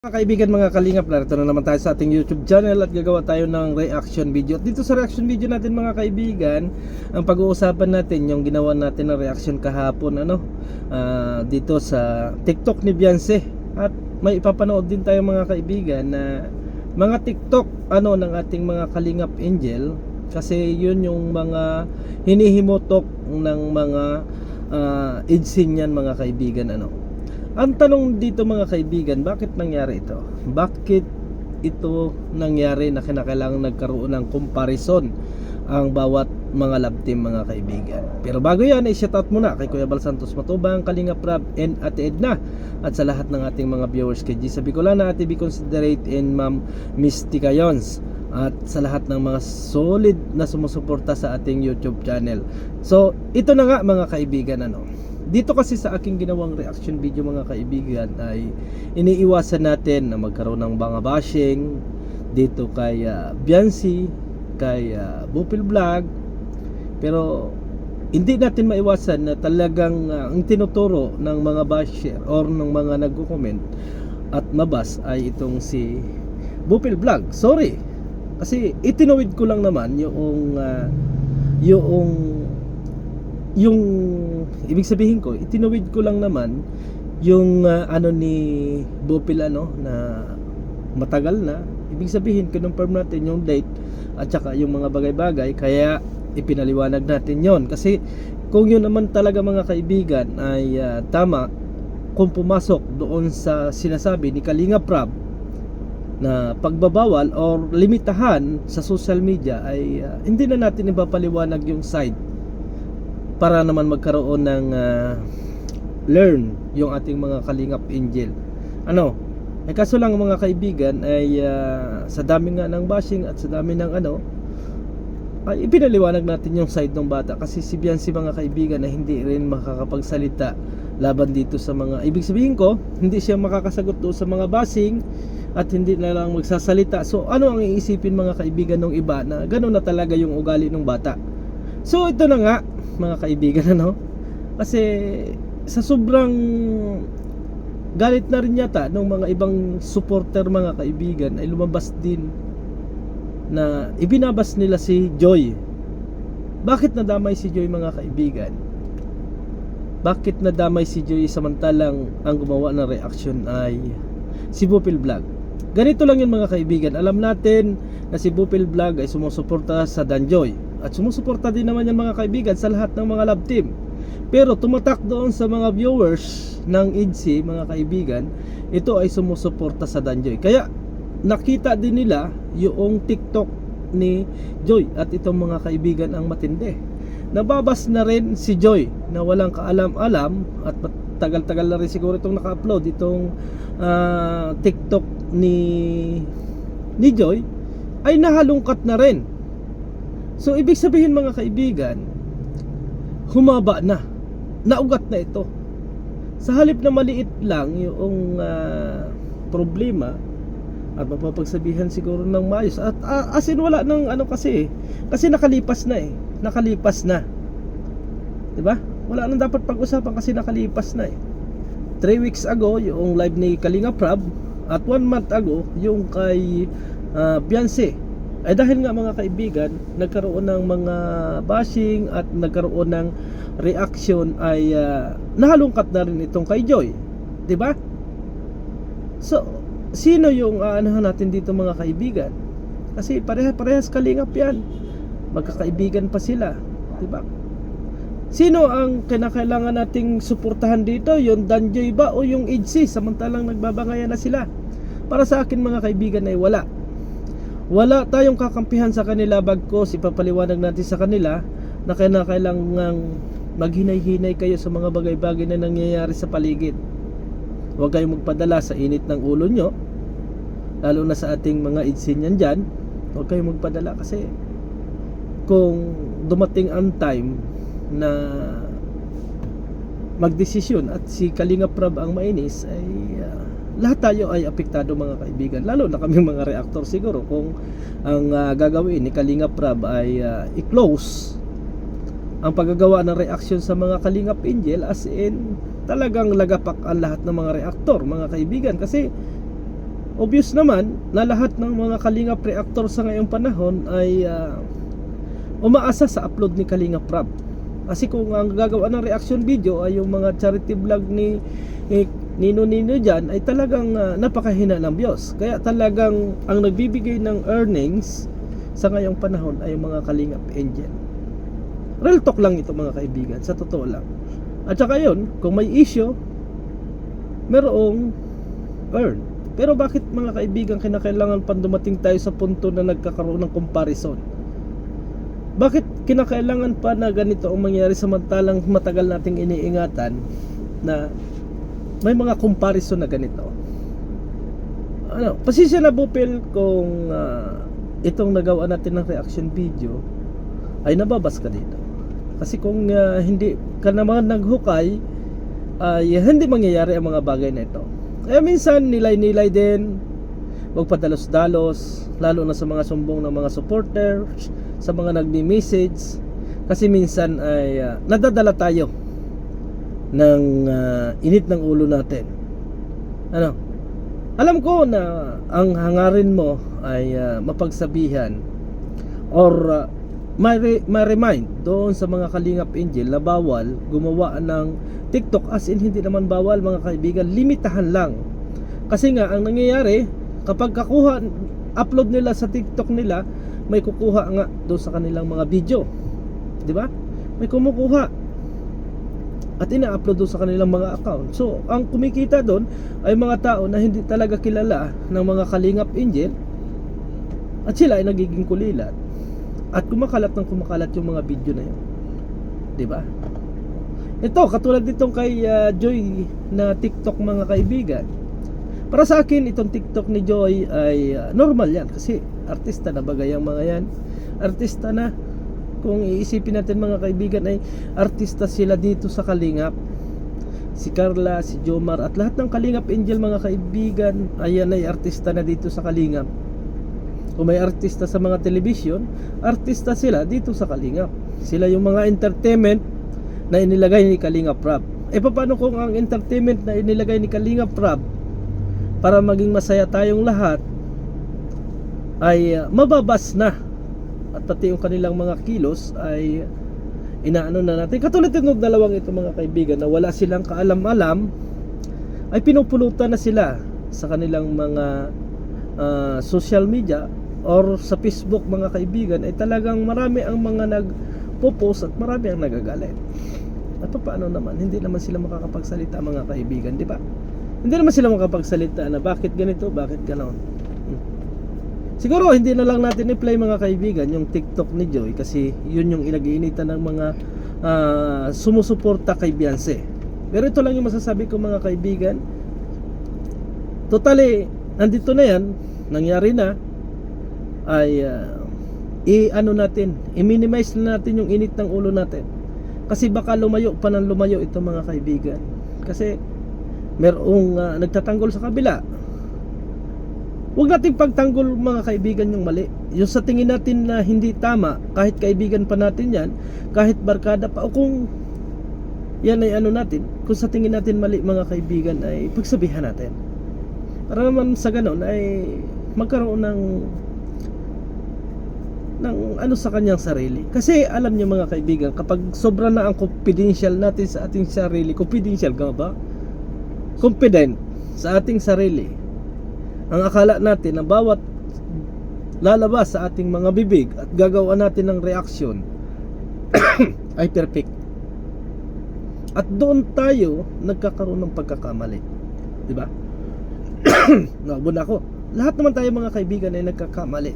Mga kaibigan, mga kalingap, narito na naman tayo sa ating YouTube channel at gagawa tayo ng reaction video. At dito sa reaction video natin mga kaibigan, ang pag-uusapan natin yung ginawa natin ng reaction kahapon dito sa TikTok ni Beyonce. At may ipapanood din tayo mga kaibigan na mga TikTok ng ating mga kalingap angel, kasi yun yung mga hinihimotok ng mga idsin yan mga kaibigan. Ang tanong dito mga kaibigan, bakit nangyari ito? Bakit ito nangyari na kinakailangan nagkaroon ng comparison ang bawat mga love team mga kaibigan? Pero bago yan, i-shoutout muna kay Kuya Bal Santos Matubang, Kalinga Prab, and Ate Edna, at sa lahat ng ating mga viewers kay G. Bicolana, Ate B. Considerate, and Ma'am Mystica Yons, at sa lahat ng mga solid na sumusuporta sa ating YouTube channel. So ito na nga mga kaibigan, dito kasi sa aking ginawang reaction video mga kaibigan ay iniiwasan natin na magkaroon ng mga bashing dito kay Beyonce, kay Bupil Vlog. Pero hindi natin maiwasan na talagang ang tinuturo ng mga basher or ng mga nagko-comment at mabas ay itong si Bupil Vlog. Sorry, kasi itinuwid ko lang naman yung ibig sabihin ko, itinuwid ko lang naman yung ni Bupil na matagal na. Ibig sabihin, kinonfirm natin yung date at saka yung mga bagay-bagay, kaya ipinaliwanag natin yon. Kasi kung yun naman talaga mga kaibigan ay tama, kung pumasok doon sa sinasabi ni Kalinga Prab na pagbabawal or limitahan sa social media, ay hindi na natin ipapaliwanag yung side para naman magkaroon ng learn yung ating mga kalingap angel. Kaso lang mga kaibigan ay sa dami nga ng bashing at sa dami ng ay ipinaliwanag natin yung side ng bata, kasi si Beyonce mga kaibigan na hindi rin makakapagsalita laban dito sa mga, ibig sabihin ko, hindi siya makakasagot doon sa mga bashing at hindi na lang magsasalita. So ano ang iisipin mga kaibigan ng iba na gano'n na talaga yung ugali ng bata? So ito na nga mga kaibigan, kasi sa sobrang galit na rin yata ng mga ibang supporter mga kaibigan, ay lumabas din na ibinabas nila si Joy. Bakit nadamay si Joy mga kaibigan? Bakit nadamay si Joy samantalang ang gumawa ng reaction ay si Bupil Vlog? Ganito lang yun mga kaibigan. Alam natin na si Bupil Vlog ay sumusuporta sa Danjoy, at sumusuporta din naman yan mga kaibigan sa lahat ng mga love team. Pero tumatak doon sa mga viewers ng IDC mga kaibigan, ito ay sumusuporta sa Danjoy. Kaya nakita din nila yung TikTok ni Joy, at itong mga kaibigan ang matindi. Nababas na rin si Joy na walang kaalam-alam, at tagal-tagal na rin siguro itong naka-upload itong TikTok ni Joy, ay nahalungkat na rin. So ibig sabihin mga kaibigan, humaba na, naugat na ito. Sa halip na maliit lang yung problema at mapapagsabihan siguro ng maayos, at as in wala ng kasi nakalipas na nakalipas na, diba? Wala nang dapat pag-usapan kasi nakalipas na 3 weeks ago yung live ni Kalinga Prab, at 1 month ago yung kay Beyonce. Ay dahil nga mga kaibigan, nagkaroon ng mga bashing at nagkaroon ng reaction, ay nahalungkat na rin itong kay Joy, 'di ba? So sino yung natin dito mga kaibigan? Kasi parehas kalingap yan, magkakaibigan pa sila, 'di ba? Sino ang kinakailangan nating suportahan dito? Yung Danjoy ba o yung IDC, samantalang nagbabangayan na sila? Para sa akin mga kaibigan ay wala tayong kakampihan sa kanila, bagkos ipapaliwanag natin sa kanila na kailangang maghinay-hinay kayo sa mga bagay-bagay na nangyayari sa paligid. Huwag kayong magpadala sa init ng ulo nyo, lalo na sa ating mga idsin dyan. Huwag kayong magpadala, kasi kung dumating ang time na magdesisyon at si Kalinga Prab ang mainis, ay lahat tayo ay apektado mga kaibigan, lalo na kaming mga reactor. Siguro kung ang gagawin ni Kalinga Prab ay i-close ang paggagawa ng reaction sa mga Kalingap Angel, as in talagang lagapak ang lahat ng mga reactor mga kaibigan. Kasi obvious naman na lahat ng mga Kalingap reactor sa ngayong panahon ay umaasa sa upload ni Kalingap Rab. Kasi kung ang gagawa ng reaction video ay yung mga charity vlog ni Nino dyan, ay talagang napakahina ng views. Kaya talagang ang nagbibigay ng earnings sa ngayong panahon ay yung mga Kalingap Angel. Real talk lang ito mga kaibigan, sa totoo lang. At saka yun, kung may issue, merong earn. Pero bakit mga kaibigan kinakailangan pa dumating tayo sa punto na nagkakaroon ng comparison? Bakit kinakailangan pa na ganito ang mangyari samantalang matagal nating iniingatan na may mga comparison na ganito? Pasensya na Bupil kung itong nagawa natin ng reaction video ay nababas ka dito. Kasi kung hindi ka naman naghukay, ay hindi mangyayari ang mga bagay na ito. Kaya minsan nilay-nilay din, huwag padalos-dalos, lalo na sa mga sumbong ng mga supporters, sa mga nagmi-message. Kasi minsan ay nadadala tayo ng init ng ulo natin. Alam ko na ang hangarin mo ay mapagsabihan or ma-remind doon sa mga Kalingap Angel na bawal gumawa ng TikTok, as in hindi naman bawal mga kaibigan, limitahan lang. Kasi nga ang nangyayari kapag upload nila sa TikTok nila, may kukuha nga doon sa kanilang mga video, di ba? May kumukuha at ina-upload doon sa kanilang mga account. So ang kumikita doon ay mga tao na hindi talaga kilala ng mga Kalingap Angel, at sila ay nagiging kulilat at kumakalat yung mga video na yun, di ba? Ito katulad nitong kay Joy na TikTok mga kaibigan. Para sa akin itong TikTok ni Joy ay normal yan, kasi artista na bagay ang mga yan. Artista na, kung iisipin natin mga kaibigan, ay artista sila dito sa Kalingap. Si Carla, si Jomar at lahat ng Kalingap Angel mga kaibigan, ayan ay artista na dito sa Kalingap. Kung may artista sa mga television, artista sila dito sa Kalingap. Sila yung mga entertainment na inilagay ni Kalingap Rab. Paano kung ang entertainment na inilagay ni Kalingap Rab para maging masaya tayong lahat ay mababas na, at pati yung kanilang mga kilos ay inaano na natin. Katulad ng dalawang ito mga kaibigan na wala silang kaalam-alam, ay pinupulutan na sila sa kanilang mga social media or sa Facebook mga kaibigan, ay talagang marami ang mga nagpo-post at marami ang nagagalit. At paano naman, hindi naman sila makakapagsalita mga kaibigan, di ba? Hindi naman sila makapagsalita na bakit ganito, bakit gano'n. Siguro hindi na lang natin i-play mga kaibigan yung TikTok ni Joy, kasi yun yung inag-iinitan ng mga sumusuporta kay Beyonce. Pero ito lang yung masasabi ko mga kaibigan. Totally, nandito na yan, nangyari na, ay i-minimize na natin yung init ng ulo natin. Kasi baka lumayo pa ng lumayo ito mga kaibigan. Kasi merong nagtatanggol sa kabila. Huwag nating pagtanggol mga kaibigan yung mali. Yung sa tingin natin na hindi tama, kahit kaibigan pa natin yan, kahit barkada pa, o kung yan ay natin, kung sa tingin natin mali mga kaibigan, ay pagsabihan natin. Para naman sa ganon ay magkaroon ng sa kanyang sarili. Kasi alam niyo mga kaibigan, kapag sobra na ang confidential natin sa ating sarili, confidential ka ba? Confident sa ating sarili, ang akala natin na bawat lalabas sa ating mga bibig at gagawa natin ng reaction ay perfect. At doon tayo nagkakaroon ng pagkakamali, di ba? Naabot ako. Lahat naman tayo mga kaibigan ay nagkakamali.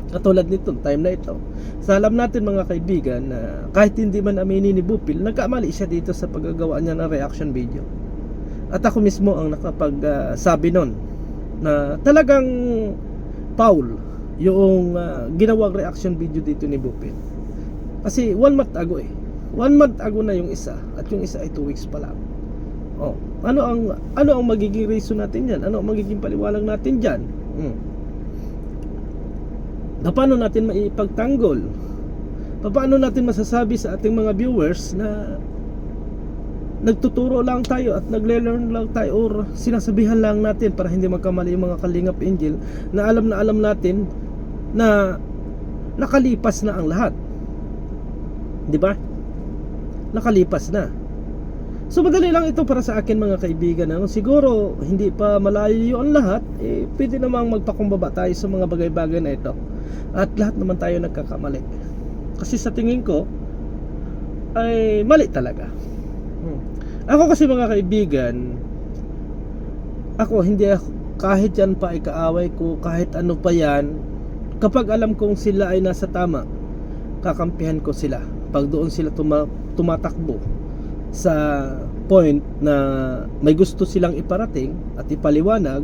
Katulad nito, time na ito, sa alam natin mga kaibigan na kahit hindi man aminin ni Bupil, nagkamali siya dito sa paggagawa niya ng reaction video. At ako mismo ang nakapagsabi nun na talagang foul yung ginawang reaction video dito ni Bupil. Kasi 1 month ago 1 month ago na yung isa, at yung isa ay 2 weeks pa lang. Ano ang magiging reason natin yan? Ano ang magiging paliwanag natin dyan? Paano natin maipagtanggol? Paano natin masasabi sa ating mga viewers na nagtuturo lang tayo at nagle-learn lang tayo or sinasabihan lang natin para hindi magkamali yung mga Kalingap Angel na alam natin na nakalipas na ang lahat. 'Di ba? Nakalipas na. So madali lang ito para sa akin mga kaibigan. Siguro hindi pa malayo ang lahat, pwede namang magpakumbaba tayo sa mga bagay-bagay na ito. At lahat naman tayo nagkakamali. Kasi sa tingin ko ay mali talaga. Ako kasi mga kaibigan, hindi ako, kahit yan pa ay kaaway ko, kahit ano pa yan, kapag alam kong sila ay nasa tama, kakampihan ko sila. Pag doon sila tumatakbo sa point na may gusto silang iparating at ipaliwanag,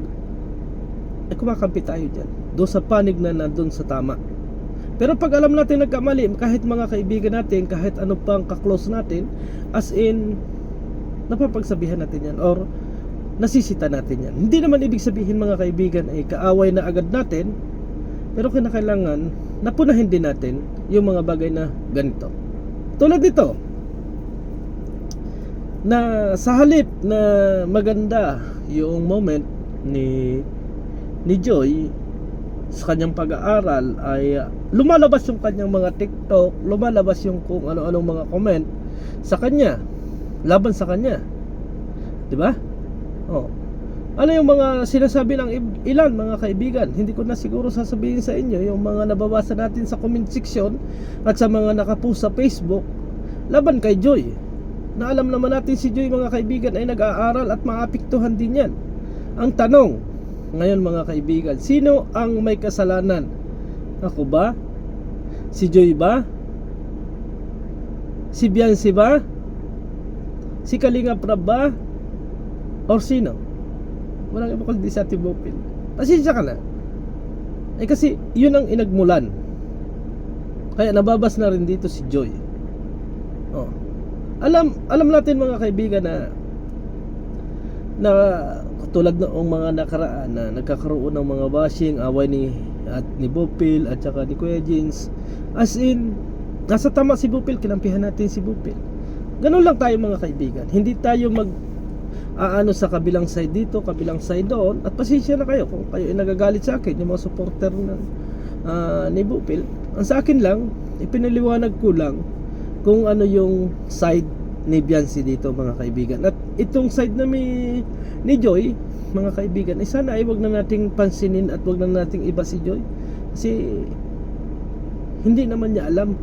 ay kumakampi tayo dyan doon sa panig na nandun sa tama. Pero pag alam natin nagkamali, kahit mga kaibigan natin, kahit ano pang kaklose natin, as in napapagsabihan natin yan or nasisita natin yan. Hindi naman ibig sabihin mga kaibigan ay kaaway na agad natin, pero kinakailangan napunahin din natin yung mga bagay na ganito. Tulad dito, na sa halip na maganda yung moment ni Joy sa kanyang pag-aaral, ay lumalabas yung kanyang mga TikTok, lumalabas yung kung ano-anong mga comment sa kanya, laban sa kanya, 'di ba? Ano yung mga sinasabi ng ilan mga kaibigan? Hindi ko na siguro sasabihin sa inyo yung mga nababasa natin sa comment section at sa mga nakapost sa Facebook laban kay Joy. Na alam naman natin si Joy mga kaibigan ay nag-aaral at maapektuhan din yan. Ang tanong ngayon mga kaibigan, sino ang may kasalanan? Ako ba? Si Joy ba? Si Biancy ba? Si Kalingap Rab ba? Or sino? Walang iba kundi sa Ate Bopil. Pasensya ka na. Kasi yun ang inagmulan. Kaya nababas na rin dito si Joy. Alam natin mga kaibigan na tulad noong mga nakaraan na nagkakaroon ng mga bashing, away ni Bopil at saka ni Kuya Jeans. As in, nasa tama si Bopil, kinampihan natin si Bopil. Ganun lang tayo mga kaibigan. Hindi tayo sa kabilang side dito, kabilang side doon. At pasensya na kayo kung kayo ay nagagalit sa akin, yung mga supporter ni Bopil. Ang sa akin lang, ipinaliwanag ko lang kung ano yung side ni Biancy dito mga kaibigan. At itong side na ni Joy mga kaibigan, sana ay wag na nating pansinin at wag na nating iba si Joy. Kasi hindi naman niya alam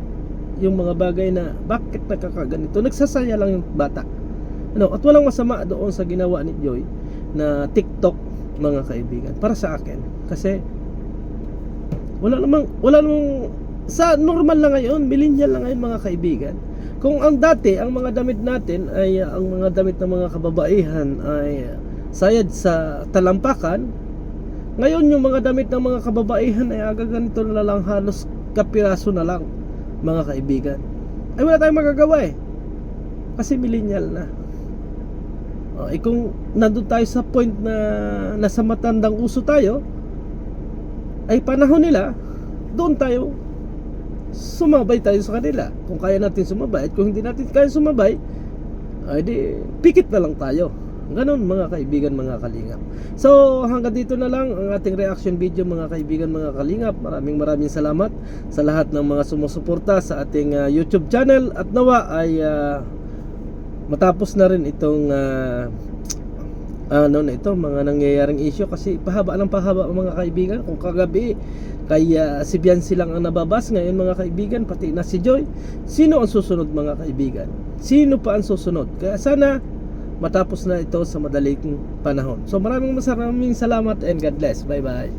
yung mga bagay na bakit nakakaganito. Nagsasaya lang yung bata. At walang masama doon sa ginawa ni Joy na TikTok mga kaibigan. Para sa akin. Kasi wala namang sa normal lang ngayon, millennial lang ngayon mga kaibigan. Kung ang dati, ang mga damit natin ay ang mga damit ng mga kababaihan ay sayad sa talampakan, ngayon yung mga damit ng mga kababaihan ay agaganito na lang, halos kapiraso na lang mga kaibigan. Ay wala tayong magagawa kasi millennial na. Kung nandun tayo sa point na nasa matandang uso tayo, ay panahon nila, doon tayo sumabay tayo sa kanila. Kung kaya natin sumabay, at kung hindi natin kaya sumabay, ay di pikit na lang tayo. Ganon mga kaibigan, mga kalingap. So hanggang dito na lang ang ating reaction video mga kaibigan, mga kalingap. Maraming salamat sa lahat ng mga sumusuporta sa ating YouTube channel. At nawa ay matapos na rin itong mga nangyayaring issue. Kasi pahaba mga kaibigan. Kung kagabi kaya si Biancy lang ang nababas, ngayon mga kaibigan pati na si Joy. Sino ang susunod mga kaibigan? Sino pa ang susunod? Kaya sana matapos na ito sa madaling panahon. So maraming salamat and God bless. Bye bye.